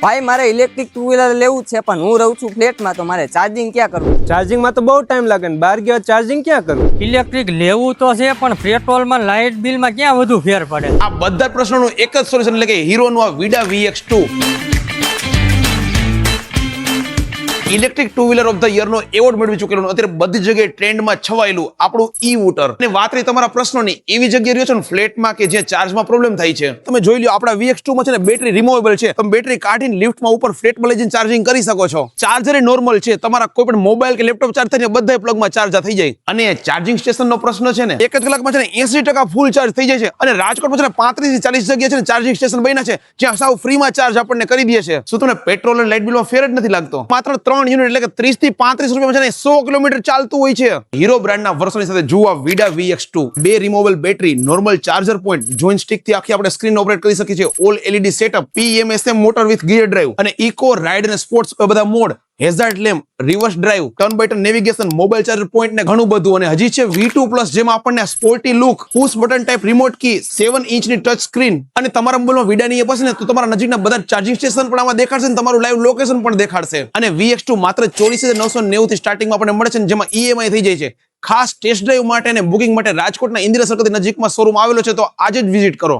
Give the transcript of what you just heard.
ભાઈ મારે electric two wheeler લેવું છે પણ હું રહું છું ફ્લેટમાં, તો મારે ચાર્જિંગ ક્યાં કરવું? ચાર્જિંગમાં તો બહુ ટાઈમ લાગે ને બહાર ગયા ચાર્જિંગ ક્યાં કરવું? ઇલેક્ટ્રિક લેવું તો છે પણ પેટ્રોલમાં લાઇટ બિલમાં ક્યાં વધુ ફેર પડે? આ બધા પ્રશ્નોનું એક જ સોલ્યુશન એટલે કે હીરોનું આ Vida VX2 electric two wheeler of the year નો એવોર્ડ મેળવી ચૂકેલું, અત્યારે બધી જગ્યાએ ટ્રેન્ડમાં છવાયેલું આપણું ઈ વૂટર. અને વાત રહી તમારા પ્રશ્નોની, એવી જગ્યાએ રહ્યો છો ને ફ્લેટમાં કે જ્યાં ચાર્જમાં પ્રોબ્લેમ થાય છે, તમે જોઈ લો આપણા VX2 માં છે ને બેટરી રિમૂવેબલ છે. તમે બેટરી કાઢીને લિફ્ટમાં ઉપર ફ્લેટમાં લઈ જઈને ચાર્જિંગ કરી શકો છો. ચાર્જર એ નોર્મલ છે, તમારા કોઈ પણ મોબાઈલ કે લેપટોપ ચાર્જ થઈને બધા પ્લગમાં ચાર્જ થઈ જાય. અને ચાર્જિંગ સ્ટેશનનો પ્રશ્ન છે ને, એક જ કલાકમાં છે ને 80% ફૂલ ચાર્જ થઈ જાય છે. અને રાજકોટમાં છે ને 35 થી 40 જગ્યાએ છે ને ચાર્જિંગ સ્ટેશન બન્યા છે જ્યાં સાવ ફ્રીમાં ચાર્જ આપણને કરી દે છે. શું તમને પેટ્રોલ અને લાઇટ બિલમાં ફેર જ નથી લાગતો? માત્ર 3 યુનિટ એટલે કે 30 થી 35 રૂપિયામાં છે ને 100 કિલોમીટર ચાલતું હોય છે. હીરો બ્રાન્ડના વર્ઝનની સાથે જુઓ Vida VX2, 2 removable battery, normal charger point, joint stick થી આખી આપણે સ્ક્રીન ઓપરેટ કરી શકીએ છીએ, all LED setup, PMSM motor with gear drive અને ઇકો, રાઇડ અને સ્પોર્ટ્સ બધા mode, hazard lamp, reverse drive, turn by turn navigation, mobile charger point ને ઘણું બધું. અને હજી છે V2+, જેમાં આપણને sporty look, push button type remote key, 7 ઇંચની ટચ સ્ક્રીન. અને તમારા મોબાઈલમાં વિડાની એપ હશે ને તો તમારા નજીકના બધા ચાર્જિંગ સ્ટેશન પણ આમાં દેખાડશે અને તમારું લાઈવ લોકેશન પણ દેખાડશે. અને VX2 માત્ર 24,990 થી સ્ટાર્ટિંગમાં આપણને મળે છે, જેમાં EMI થઈ જાય છે. ખાસ ટેસ્ટ ડ્રાઈવ માટે અને બુકિંગ માટે રાજકોટના ઇન્દિરા સર્કલથી નજીકમાં શોરૂમ આવેલો છે, તો આજે જ વિઝિટ કરો.